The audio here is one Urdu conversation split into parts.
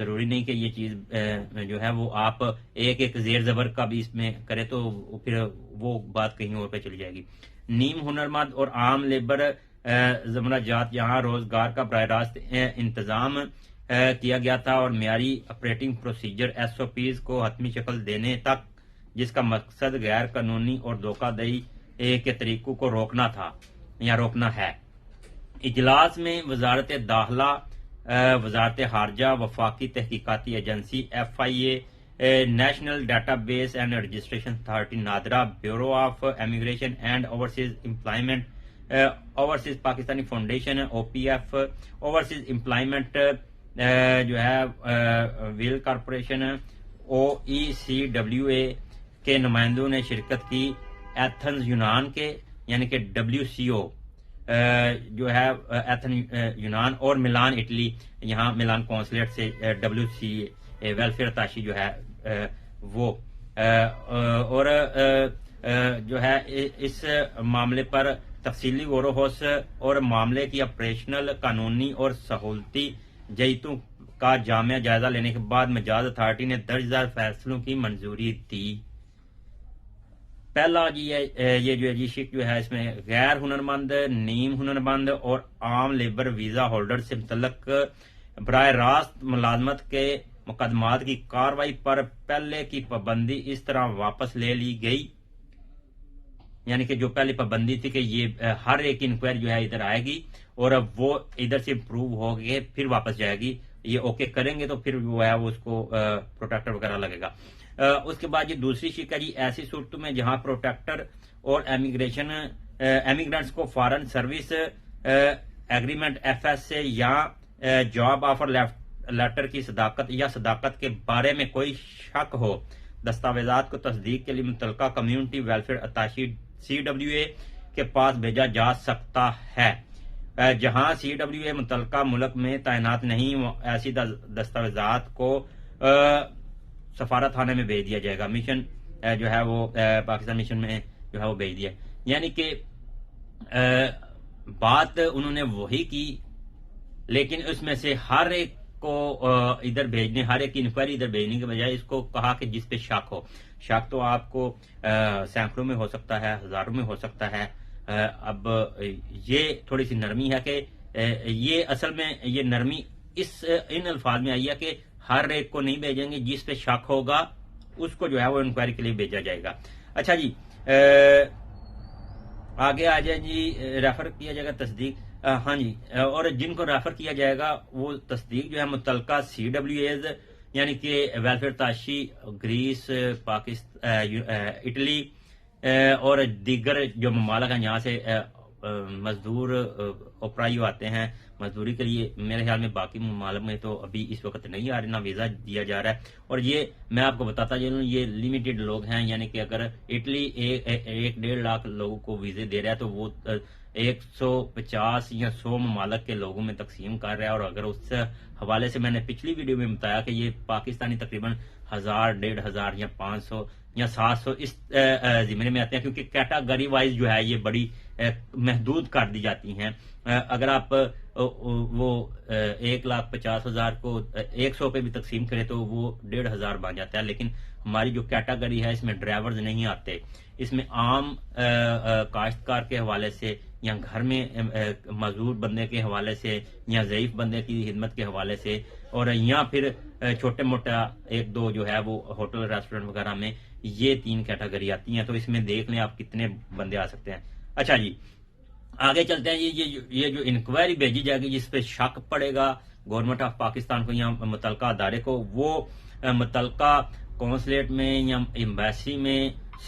ضروری نہیں کہ یہ چیز جو ہے وہ آپ ایک ایک زیر زبر کا بھی اس میں کرے تو پھر وہ بات کہیں اور پہ چلی جائے گی۔ نیم ہنرمند اور عام لیبر زمرہ جات یہاں روزگار کا براہ راست انتظام کیا گیا تھا اور معیاری آپریٹنگ پروسیجر SOPs کو حتمی شکل دینے تک، جس کا مقصد غیر قانونی اور دھوکہ دہی کے طریقوں کو روکنا تھا یا روکنا ہے۔ اجلاس میں وزارت داخلہ، وزارت خارجہ، وفاقی تحقیقاتی agency FIA، national data base and registration authority NADRA, bureau of immigration and overseas employment, overseas Pakistani foundation OPF، overseas employment جو ہے ویل کارپوریشن OECWA کے نمائندوں نے شرکت کی۔ ایتھنز یونان کے یعنی کہ WCO جو ہے ایتھن یونان اور ملان اٹلی، یہاں ملان کونسلیٹ سے WCA ویلفیئر اتاشی جو ہے وہ اور جو ہے اس معاملے پر تفصیلی غور و خوض اور معاملے کی آپریشنل، قانونی اور سہولتی جہتوں کا جامع جائزہ لینے کے بعد مجاز اتھارٹی نے درج ذیل فیصلوں کی منظوری دی۔ پہلا جی یہ جو ہے شک جو ہے اس میں غیر ہنرمند، نیم ہنرمند اور عام لیبر ویزا ہولڈر سے متعلق براہ راست ملازمت کے مقدمات کی کارروائی پر پہلے کی پابندی اس طرح واپس لے لی گئی، یعنی کہ جو پہلی پابندی تھی کہ یہ ہر ایک انکوائری جو ہے ادھر آئے گی اور اب وہ ادھر سے امپروو ہو گئے پھر واپس جائے گی، یہ اوکے کریں گے تو پھر وہ ہے وہ اس کو پروٹیکٹر وغیرہ لگے گا۔ اس کے بعد یہ دوسری شک ہے جی ایسی صورتوں میں جہاں پروٹیکٹر اور امیگرینٹس کو فارن سروس ایگریمنٹ FS سے یا جاب آفر لیٹر کی صداقت یا صداقت کے بارے میں کوئی شک ہو، دستاویزات کو تصدیق کے لیے متعلقہ کمیونٹی ویلفیئر اتاشی CWA کے پاس بھیجا جا سکتا ہے۔ جہاں CWA متعلقہ ملک میں تعینات نہیں، ایسی دستاویزات کو سفارت خانے میں بھیج دیا جائے گا۔ مشن جو ہے وہ پاکستان مشن میں جو ہے وہ بھیج دیا، یعنی کہ بات انہوں نے وہی کی لیکن اس میں سے ہر ایک کو ادھر بھیجنے، ہر ایک انکوائری ادھر بھیجنے کے بجائے اس کو کہا کہ جس پہ شک ہو، شک تو آپ کو سینکڑوں میں ہو سکتا ہے، ہزاروں میں ہو سکتا ہے۔ اب یہ تھوڑی سی نرمی ہے کہ یہ اصل میں یہ نرمی ان الفاظ میں آئی ہے کہ ہر ایک کو نہیں بھیجیں گے، جس پہ شک ہوگا اس کو جو ہے وہ انکوائری کے لیے بھیجا جائے گا۔ اچھا جی آگے آ جائے جی، ریفر کیا جائے گا تصدیق، ہاں جی، اور جن کو ریفر کیا جائے گا وہ تصدیق جو ہے متعلقہ CWAs یعنی کہ welfare Tashi grease, Pakistan, Italy اور دیگر جو ممالک ہیں جہاں سے مزدور اوپرائیو آتے ہیں مزدوری کے لیے، میرے خیال میں باقی ممالک میں تو ابھی اس وقت نہیں آ رہے، نہ ویزا دیا جا رہا ہے، اور یہ میں آپ کو بتاتا چلوں یہ لمیٹڈ لوگ ہیں، یعنی کہ اگر اٹلی 1.5 لاکھ لوگوں کو ویزے دے رہا ہے تو وہ 150 یا 100 ممالک کے لوگوں میں تقسیم کر رہا ہے، اور اگر اس حوالے سے میں نے پچھلی ویڈیو میں بتایا کہ یہ پاکستانی تقریباً 1000، 1500 یا 500 یا 700 اس زمرے میں آتے ہیں، کیونکہ کیٹاگری وائز جو ہے یہ بڑی محدود کر دی جاتی ہیں۔ اگر آپ وہ 1,50,000 کو 100 پہ بھی تقسیم کرے تو وہ 1,500 بن جاتا ہے، لیکن ہماری جو کیٹاگری ہے اس میں ڈرائیورز نہیں آتے، اس میں عام کاشتکار کے حوالے سے یا گھر میں معذور بندے کے حوالے سے یا ضعیف بندے کی خدمت کے حوالے سے، اور یا پھر چھوٹے موٹا 1-2 جو ہے وہ ہوٹل ریسٹورنٹ وغیرہ میں، یہ 3 کیٹاگری آتی ہیں، تو اس میں دیکھ لیں آپ کتنے بندے آ سکتے ہیں۔ اچھا جی آگے چلتے ہیں، یہ جو انکوائری بھیجی جائے گی جس پہ شک پڑے گا گورنمنٹ آف پاکستان کو یا متعلقہ ادارے کو، وہ متعلقہ کونسلیٹ میں یا ایمبیسی میں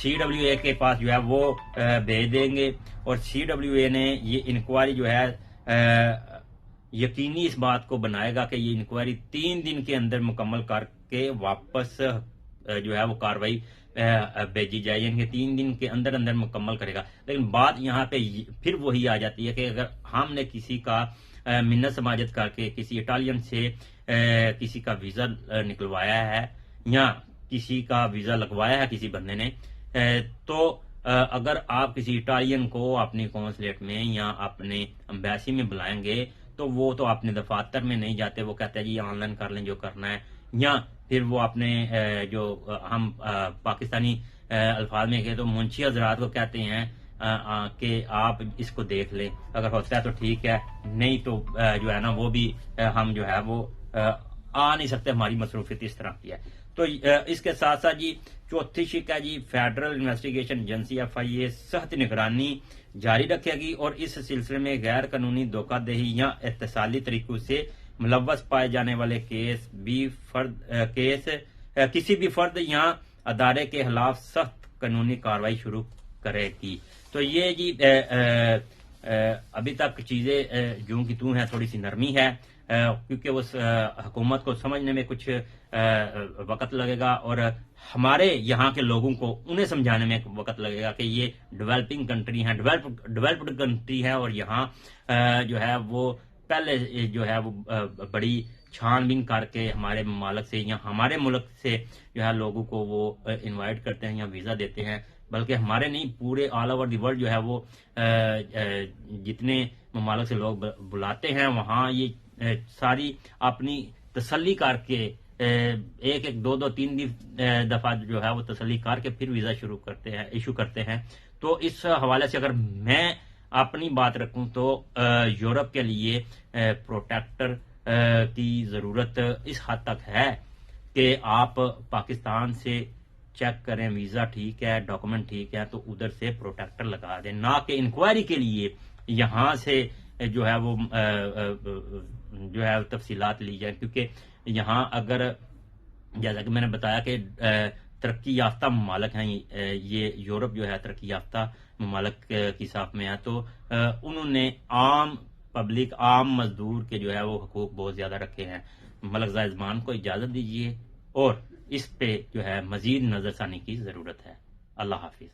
CWA کے پاس جو ہے وہ بھیج دیں گے، اور CWA نے یہ انکوائری جو ہے یقینی اس بات کو بنائے گا کہ یہ انکوائری 3 دن کے اندر مکمل کر کے واپس جو ہے وہ کاروائی بھیجی جائے، یعنی کہ 3 دن کے اندر مکمل کرے گا۔ لیکن بات یہاں پہ پھر وہی آ جاتی ہے کہ اگر ہم نے کسی کا منت سماجت کر کے کسی اٹالین سے کسی کا ویزا نکلوایا ہے یا کسی کا ویزا لگوایا ہے کسی بندے نے، تو اگر آپ کسی اٹالین کو اپنی کونسلیٹ میں یا اپنے امبیسی میں بلائیں گے تو وہ تو اپنے دفاتر میں نہیں جاتے، وہ کہتے ہیں جی آن لائن کر لیں جو کرنا ہے، یا پھر وہ اپنے جو ہم پاکستانی الفاظ میں کہے تو منشی حضرات کو کہتے ہیں کہ آپ اس کو دیکھ لیں، اگر ہوتا ہے تو ٹھیک ہے، نہیں تو جو ہے نا وہ بھی ہم جو ہے وہ آ نہیں سکتے، ہماری مصروفیت اس طرح کی ہے۔ تو اس کے ساتھ ساتھ جی چوتھی شک ہے جی فیڈرل انویسٹیگیشن ایجنسی FIA سخت نگرانی جاری رکھے گی اور اس سلسلے میں غیر قانونی دھوکہ دہی یا اتصالی طریقوں سے ملوث پائے جانے والے کسی بھی فرد یا ادارے کے خلاف سخت قانونی کارروائی شروع کرے گی۔ تو یہ جی ابھی تک چیزیں جوں کی توں ہیں، تھوڑی سی نرمی ہے کیونکہ اس حکومت کو سمجھنے میں کچھ وقت لگے گا اور ہمارے یہاں کے لوگوں کو انہیں سمجھانے میں وقت لگے گا کہ یہ ڈیولپنگ کنٹری ہیں، ڈیولپڈ کنٹری ہے، اور یہاں جو ہے وہ پہلے جو ہے وہ بڑی چھان بین کر کے ہمارے ممالک سے یا ہمارے ملک سے جو ہے لوگوں کو وہ انوائٹ کرتے ہیں یا ویزا دیتے ہیں، بلکہ ہمارے نہیں پورے آل اوور دی ورلڈ جو ہے وہ جتنے ممالک سے لوگ بلاتے ہیں وہاں یہ ساری اپنی تسلی کر کے ایک دو تین دفعہ جو ہے وہ تسلی کر کے پھر ویزا شروع کرتے ہیں، ایشو کرتے ہیں۔ تو اس حوالے سے اگر میں اپنی بات رکھوں تو یورپ کے لیے پروٹیکٹر کی ضرورت اس حد تک ہے کہ آپ پاکستان سے چیک کریں ویزا ٹھیک ہے، ڈاکومنٹ ٹھیک ہے، تو ادھر سے پروٹیکٹر لگا دیں، نہ کہ انکوائری کے لیے یہاں سے جو ہے وہ جو ہے تفصیلات لی جائیں، کیونکہ یہاں اگر جیسا کہ میں نے بتایا کہ ترقی یافتہ ممالک ہیں، یہ یورپ جو ہے ترقی یافتہ ممالک کی صاف میں ہے، تو انہوں نے عام پبلک، عام مزدور کے جو ہے وہ حقوق بہت زیادہ رکھے ہیں۔ ملک زمان کو اجازت دیجیے اور اس پہ جو ہے مزید نظر ثانی کی ضرورت ہے۔ اللہ حافظ۔